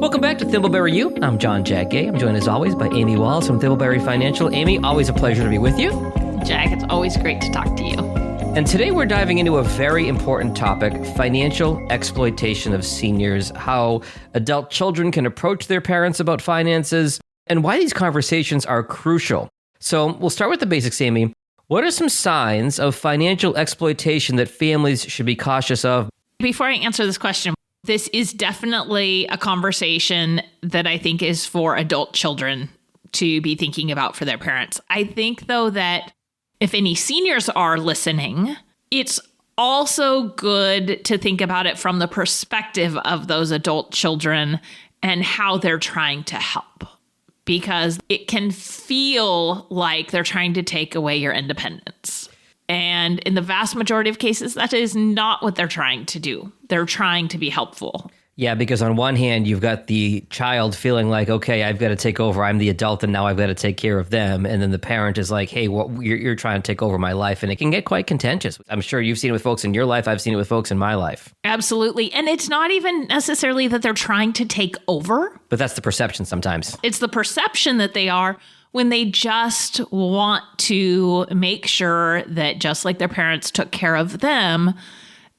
Welcome back to ThimbleberryU. I'm John Jack Gay. I'm joined as always by Amy Walls from Thimbleberry Financial. Amy, always a pleasure to be with you. Jack, it's always great to talk to you. And today we're diving into a very important topic, financial exploitation of seniors, how adult children can approach their parents about finances, and why these conversations are crucial. So we'll start with the basics, Amy. What are some signs of financial exploitation that families should be cautious of? Before I answer this question, this is definitely a conversation that I think is for adult children to be thinking about for their parents. I think, though, that if any seniors are listening, it's also good to think about it from the perspective of those adult children and how they're trying to help, because it can feel like they're trying to take away your independence. And in the vast majority of cases, that is not what they're trying to do. They're trying to be helpful. Yeah, because on one hand, you've got the child feeling like, okay, I've got to take over. I'm the adult and now I've got to take care of them. And then the parent is like, hey, you're trying to take over my life. And it can get quite contentious. I'm sure you've seen it with folks in your life. I've seen it with folks in my life. Absolutely. And it's not even necessarily that they're trying to take over. But that's the perception sometimes. It's the perception that they are, when they just want to make sure that just like their parents took care of them,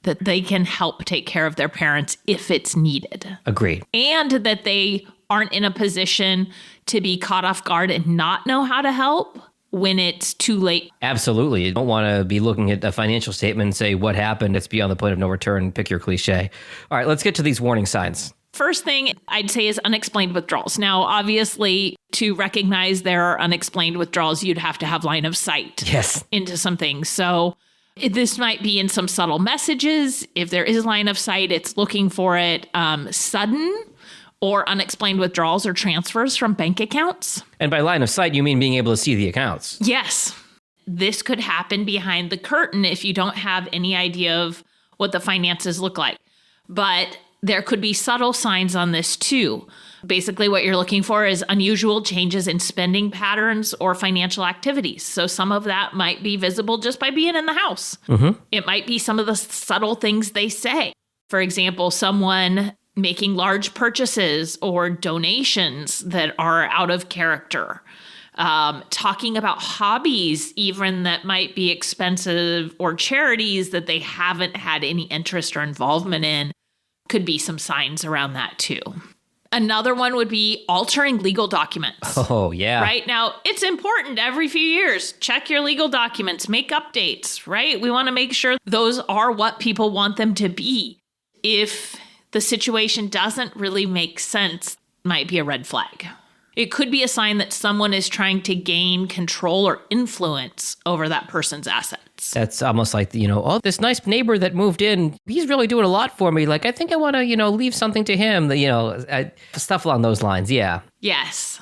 that they can help take care of their parents if it's needed. Agreed. And that they aren't in a position to be caught off guard and not know how to help when it's too late. Absolutely. You don't want to be looking at a financial statement and say, what happened? It's beyond the point of no return. Pick your cliche. All right, let's get to these warning signs. First thing I'd say is unexplained withdrawals. Now, obviously, to recognize there are unexplained withdrawals, you'd have to have line of sight into some things. So this might be in some subtle messages. If there is line of sight, it's looking for it. Sudden or unexplained withdrawals or transfers from bank accounts. And by line of sight, you mean being able to see the accounts? Yes. This could happen behind the curtain if you don't have any idea of what the finances look like. But there could be subtle signs on this too. Basically, what you're looking for is unusual changes in spending patterns or financial activities. So some of that might be visible just by being in the house. Mm-hmm. It might be some of the subtle things they say. For example, someone making large purchases or donations that are out of character. Talking about hobbies, even that might be expensive, or charities that they haven't had any interest or involvement in. Could be some signs around that too. Another one would be altering legal documents. Oh, yeah. Right now, it's important every few years. Check your legal documents, make updates, right? We want to make sure those are what people want them to be. If the situation doesn't really make sense, it might be a red flag. It could be a sign that someone is trying to gain control or influence over that person's assets. That's almost like, oh, this nice neighbor that moved in, he's really doing a lot for me. Like, I think I want to, leave something to him, stuff along those lines. Yeah. Yes.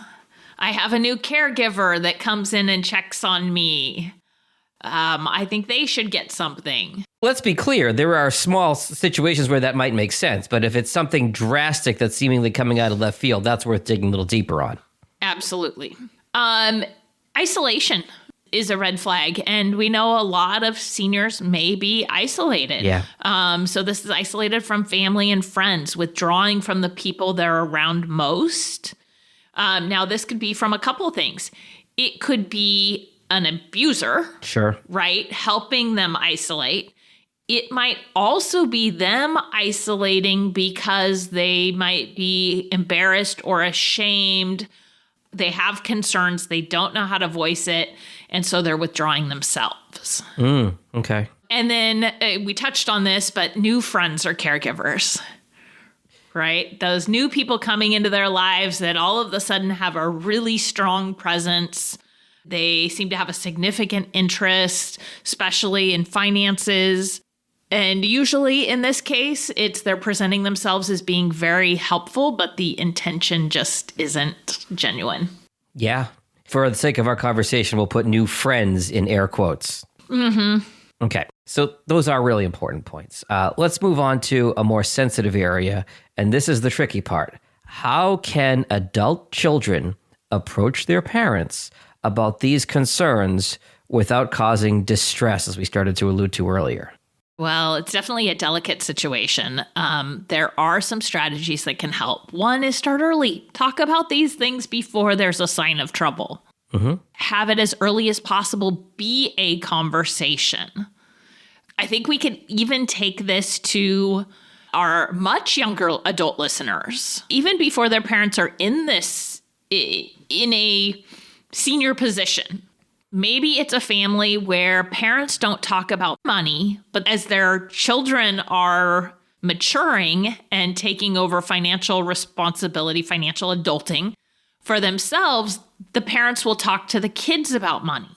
I have a new caregiver that comes in and checks on me. I think they should get something. Let's be clear. There are small situations where that might make sense. But if it's something drastic that's seemingly coming out of left field, that's worth digging a little deeper on. Absolutely. Isolation is a red flag. And we know a lot of seniors may be isolated. Yeah. So this is isolated from family and friends, withdrawing from the people they're around most. Now, this could be from a couple of things. It could be an abuser. Sure. Right? Helping them isolate. It might also be them isolating because they might be embarrassed or ashamed. They have concerns. They don't know how to voice it. And so they're withdrawing themselves. Okay. And then we touched on this, but new friends or caregivers, right? Those new people coming into their lives that all of a sudden have a really strong presence. They seem to have a significant interest, especially in finances. And usually in this case, they're presenting themselves as being very helpful, but the intention just isn't genuine. Yeah. For the sake of our conversation, we'll put new friends in air quotes. Mm-hmm. Okay. So those are really important points. Let's move on to a more sensitive area. And this is the tricky part. How can adult children approach their parents about these concerns without causing distress, as we started to allude to earlier? Well, it's definitely a delicate situation. There are some strategies that can help. One is start early. Talk about these things before there's a sign of trouble. Have it as early as possible. Be a conversation. I think we can even take this to our much younger adult listeners, even before their parents are in a senior position. Maybe it's a family where parents don't talk about money, but as their children are maturing and taking over financial responsibility, financial adulting for themselves, the parents will talk to the kids about money.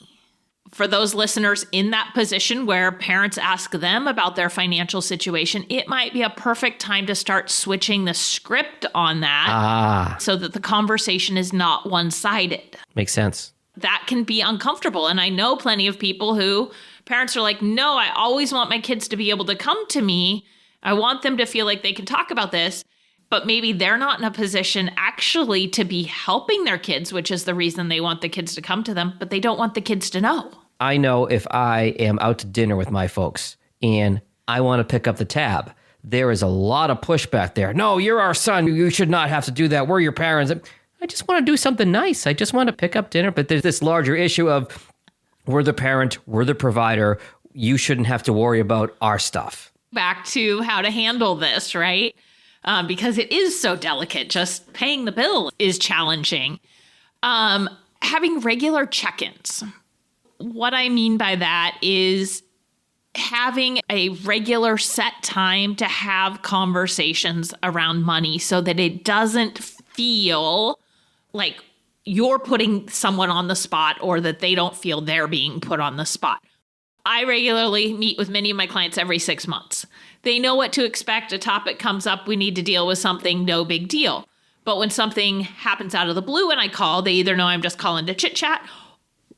For those listeners in that position where parents ask them about their financial situation, it might be a perfect time to start switching the script on that so that the conversation is not one-sided. Makes sense. That can be uncomfortable. And I know plenty of people who parents are like, no, I always want my kids to be able to come to me. I want them to feel like they can talk about this. But maybe they're not in a position actually to be helping their kids, which is the reason they want the kids to come to them, but they don't want the kids to know. I know if I am out to dinner with my folks and I want to pick up the tab, there is a lot of pushback there. No, you're our son. You should not have to do that. We're your parents. I just want to do something nice. I just want to pick up dinner. But there's this larger issue of we're the parent, we're the provider. You shouldn't have to worry about our stuff. Back to how to handle this, right? Because it is so delicate. Just paying the bill is challenging. Having regular check-ins. What I mean by that is having a regular set time to have conversations around money so that it doesn't feel like you're putting someone on the spot or that they don't feel they're being put on the spot. I regularly meet with many of my clients every 6 months. They know what to expect. A topic comes up, we need to deal with something, no big deal. But when something happens out of the blue and I call, they either know I'm just calling to chit chat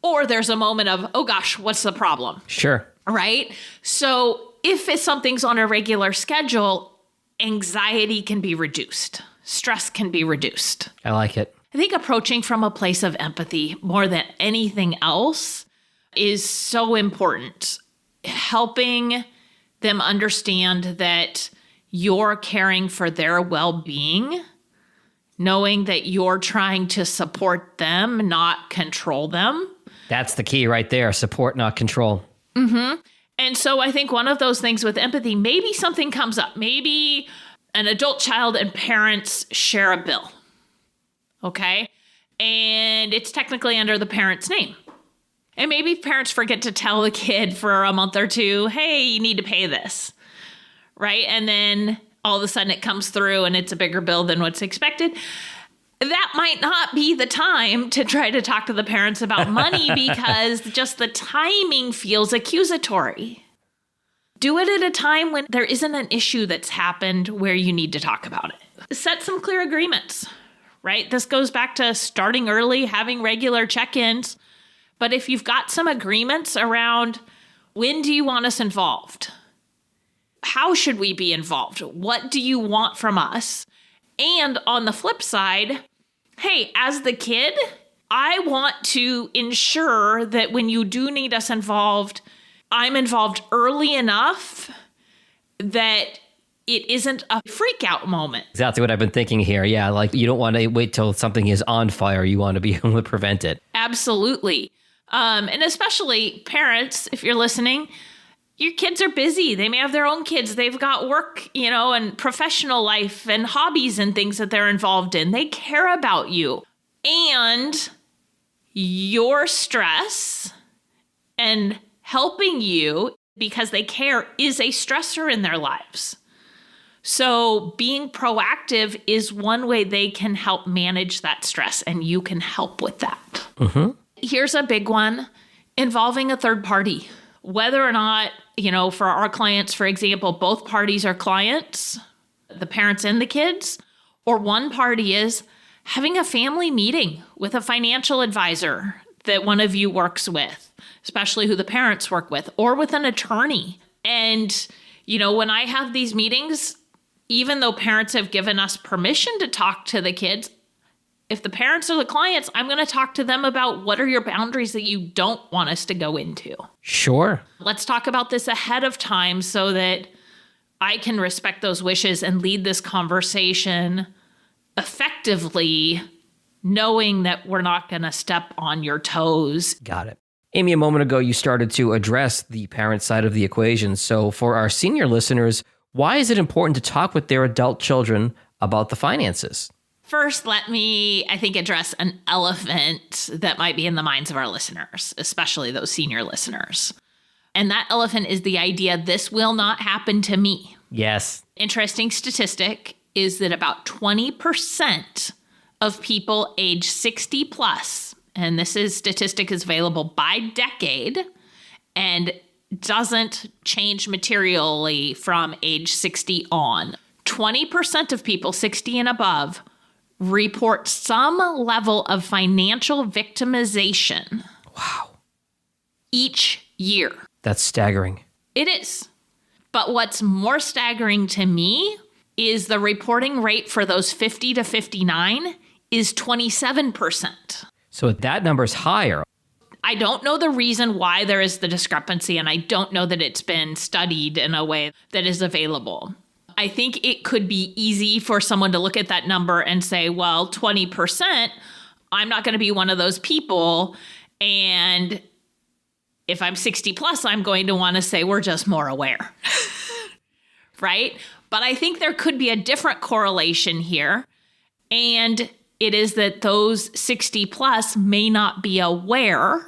or there's a moment of, oh gosh, what's the problem? Sure. Right? So if something's on a regular schedule, anxiety can be reduced. Stress can be reduced. I like it. I think approaching from a place of empathy more than anything else is so important. Helping them understand that you're caring for their well-being, knowing that you're trying to support them, not control them. That's the key right there. Support, not control. And so I think one of those things with empathy, maybe something comes up. Maybe an adult child and parents share a bill. Okay? And it's technically under the parent's name. And maybe parents forget to tell the kid for a month or two, hey, you need to pay this. Right? And then all of a sudden it comes through and it's a bigger bill than what's expected. That might not be the time to try to talk to the parents about money because just the timing feels accusatory. Do it at a time when there isn't an issue that's happened where you need to talk about it. Set some clear agreements, right? This goes back to starting early, having regular check-ins. But if you've got some agreements around when do you want us involved? How should we be involved? What do you want from us? And on the flip side, hey, as the kid, I want to ensure that when you do need us involved, I'm involved early enough that it isn't a freak out moment. Exactly what I've been thinking here. Yeah, like you don't want to wait till something is on fire. You want to be able to prevent it. Absolutely. And especially parents, if you're listening, your kids are busy. They may have their own kids. They've got work, and professional life and hobbies and things that they're involved in. They care about you. And your stress and helping you because they care is a stressor in their lives. So being proactive is one way they can help manage that stress, and you can help with that. Here's a big one, involving a third party. Whether or not, for our clients, for example, both parties are clients, the parents and the kids, or one party is having a family meeting with a financial advisor that one of you works with, especially who the parents work with, or with an attorney. And, when I have these meetings, even though parents have given us permission to talk to the kids, If the parents are the clients, I'm going to talk to them about what are your boundaries that you don't want us to go into. Sure. Let's talk about this ahead of time so that I can respect those wishes and lead this conversation effectively, knowing that we're not going to step on your toes. Got it. Amy, a moment ago, you started to address the parent side of the equation. So for our senior listeners, why is it important to talk with their adult children about the finances? First, let me, I think, address an elephant that might be in the minds of our listeners, especially those senior listeners. And that elephant is the idea this will not happen to me. Yes. Interesting statistic is that about 20% of people age 60 plus, and this statistic is available by decade and doesn't change materially from age 60 on. 20% of people 60 and above report some level of financial victimization. Wow. Each year. That's staggering. It is. But what's more staggering to me is the reporting rate for those 50 to 59 is 27%. So that number's higher. I don't know the reason why there is the discrepancy, and I don't know that it's been studied in a way that is available. I think it could be easy for someone to look at that number and say, well, 20%, I'm not going to be one of those people. And if I'm 60 plus, I'm going to want to say we're just more aware. Right? But I think there could be a different correlation here. And it is that those 60 plus may not be aware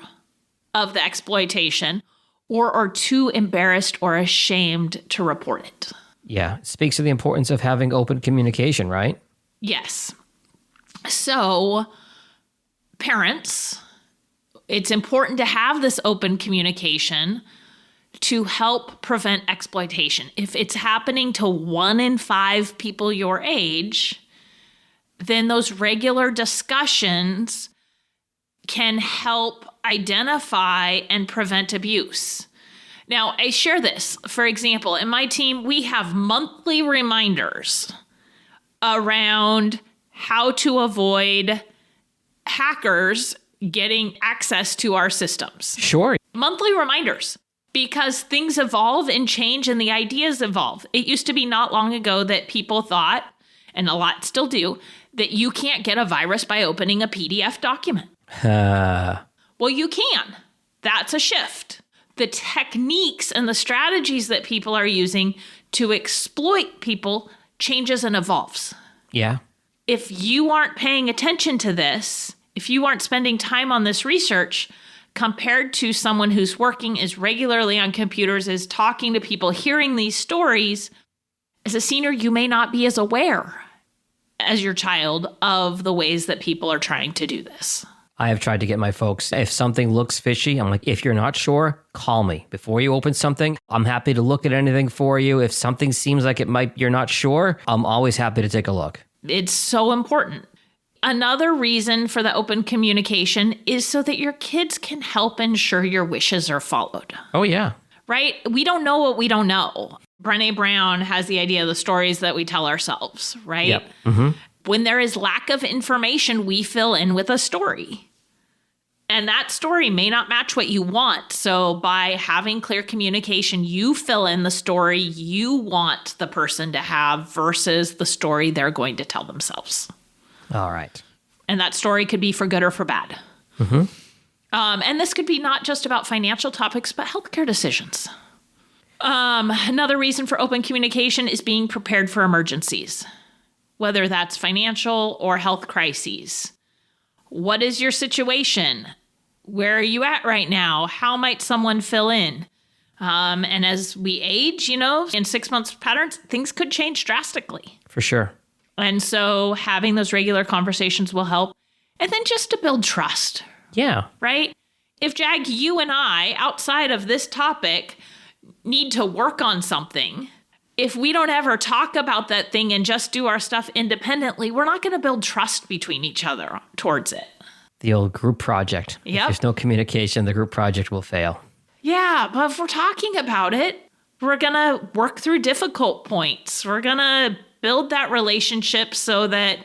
of the exploitation or are too embarrassed or ashamed to report it. Yeah, it speaks to the importance of having open communication, right? Yes. So, parents, it's important to have this open communication to help prevent exploitation. If it's happening to 1 in 5 people your age, then those regular discussions can help identify and prevent abuse. Now, I share this. For example, in my team, we have monthly reminders around how to avoid hackers getting access to our systems. Sure. Monthly reminders, because things evolve and change and the ideas evolve. It used to be not long ago that people thought, and a lot still do, that you can't get a virus by opening a PDF document. Well, you can. That's a shift. The techniques and the strategies that people are using to exploit people changes and evolves. Yeah. If you aren't paying attention to this, if you aren't spending time on this research, compared to someone who's working as regularly on computers, is talking to people, hearing these stories, as a senior, you may not be as aware as your child of the ways that people are trying to do this. I have tried to get my folks, if something looks fishy, I'm like, if you're not sure, call me. Before you open something, I'm happy to look at anything for you. If something seems like you're not sure, I'm always happy to take a look. It's so important. Another reason for the open communication is so that your kids can help ensure your wishes are followed. Oh, yeah. Right? We don't know what we don't know. Brené Brown has the idea of the stories that we tell ourselves, right? Yep. Mm-hmm. When there is lack of information, we fill in with a story. And that story may not match what you want. So by having clear communication, you fill in the story you want the person to have versus the story they're going to tell themselves. All right. And that story could be for good or for bad. Mm-hmm. And this could be not just about financial topics, but healthcare decisions. Another reason for open communication is being prepared for emergencies, whether that's financial or health crises. What is your situation? Where are you at right now? How might someone fill in? And as we age, in 6 months patterns, things could change drastically. For sure. And so having those regular conversations will help. And then just to build trust. Yeah. Right? If Jag, you and I, outside of this topic, need to work on something, if we don't ever talk about that thing and just do our stuff independently, we're not going to build trust between each other towards it. The old group project. Yep. If there's no communication, the group project will fail. Yeah, but if we're talking about it, we're going to work through difficult points. We're going to build that relationship so that,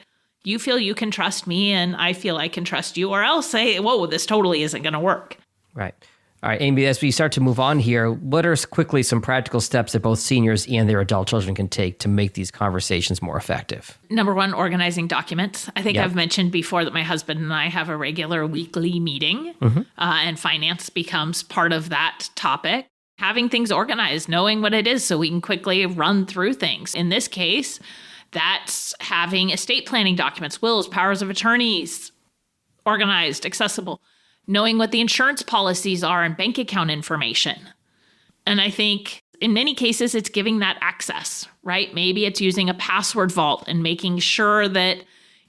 You feel you can trust me and I feel I can trust you, or else say, whoa, this totally isn't going to work. Right. All right, Amy, as we start to move on here, what are quickly some practical steps that both seniors and their adult children can take to make these conversations more effective? Number one, organizing documents. I think I've mentioned before that my husband and I have a regular weekly meeting, and finance becomes part of that topic. Having things organized, knowing what it is so we can quickly run through things. In this case, that's having estate planning documents, wills, powers of attorneys, organized, accessible, knowing what the insurance policies are and bank account information. And I think in many cases, it's giving that access, right? Maybe it's using a password vault and making sure that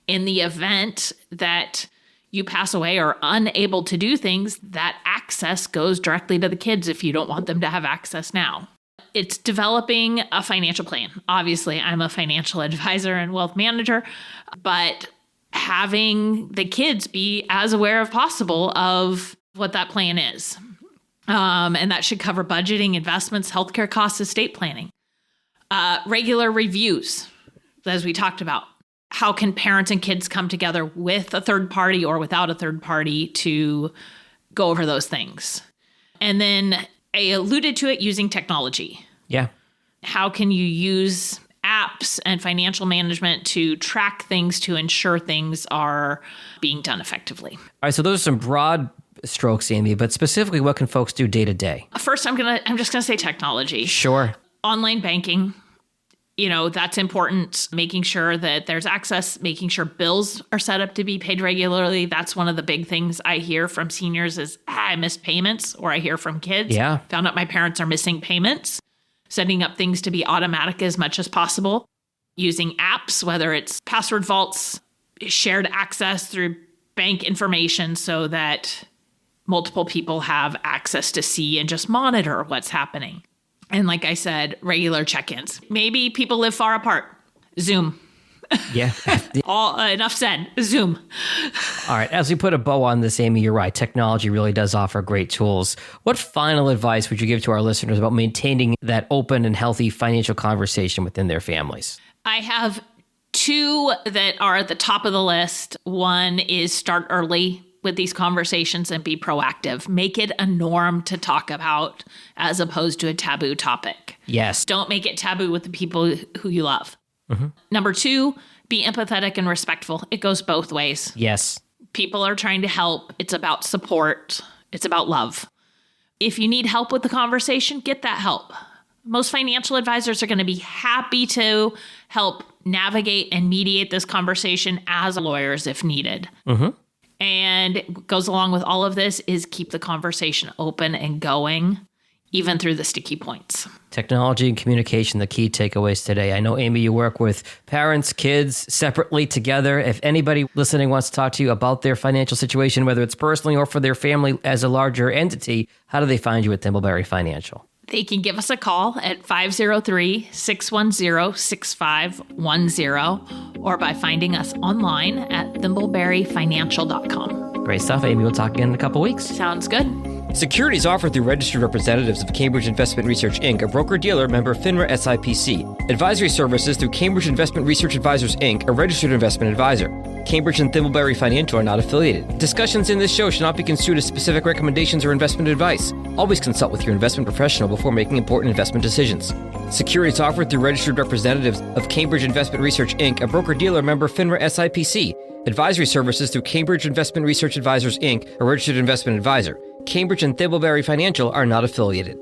in the event that you pass away or unable to do things, that access goes directly to the kids if you don't want them to have access now. It's developing a financial plan. Obviously, I'm a financial advisor and wealth manager, but having the kids be as aware as possible of what that plan is. And that should cover budgeting, investments, healthcare costs, estate planning. Regular reviews, as we talked about. How can parents and kids come together with a third party or without a third party to go over those things? And then I alluded to it, using technology. Yeah. How can you use apps and financial management to track things to ensure things are being done effectively? All right, so those are some broad strokes, Amy, but specifically, what can folks do day to day? First, I'm just gonna say technology. Sure. Online banking. That's important. Making sure that there's access, making sure bills are set up to be paid regularly. That's one of the big things I hear from seniors is, I missed payments, or I hear from kids. Yeah. Found out my parents are missing payments. Setting up things to be automatic as much as possible. Using apps, whether it's password vaults, shared access through bank information so that multiple people have access to see and just monitor what's happening. And like I said, regular check-ins. Maybe people live far apart. Zoom. Yeah. Enough said. Zoom. All right. As we put a bow on this, Amy, you're right. Technology really does offer great tools. What final advice would you give to our listeners about maintaining that open and healthy financial conversation within their families? I have two that are at the top of the list. One is start early with these conversations and be proactive. Make it a norm to talk about as opposed to a taboo topic. Yes. Don't make it taboo with the people who you love. Number two, be empathetic and respectful. It goes both ways. Yes. People are trying to help. It's about support. It's about love. If you need help with the conversation, get that help. Most financial advisors are going to be happy to help navigate and mediate this conversation as lawyers if needed. And what goes along with all of this is keep the conversation open and going, even through the sticky points. Technology and communication, the key takeaways today. I know, Amy, you work with parents, kids separately, together. If anybody listening wants to talk to you about their financial situation, whether it's personally or for their family as a larger entity, how do they find you at Thimbleberry Financial? They can give us a call at 503-610-6510 or by finding us online at ThimbleberryFinancial.com. Great stuff, Amy. We'll talk again in a couple weeks. Sounds good. Securities offered through registered representatives of Cambridge Investment Research, Inc., a broker-dealer member FINRA SIPC. Advisory services through Cambridge Investment Research Advisors, Inc., a registered investment advisor. Cambridge and Thimbleberry Financial are not affiliated. Discussions in this show should not be construed as specific recommendations or investment advice. Always consult with your investment professional before making important investment decisions. Securities offered through registered representatives of Cambridge Investment Research, Inc., a broker-dealer member FINRA SIPC. Advisory services through Cambridge Investment Research Advisors, Inc., a registered investment advisor. Cambridge and Thimbleberry Financial are not affiliated.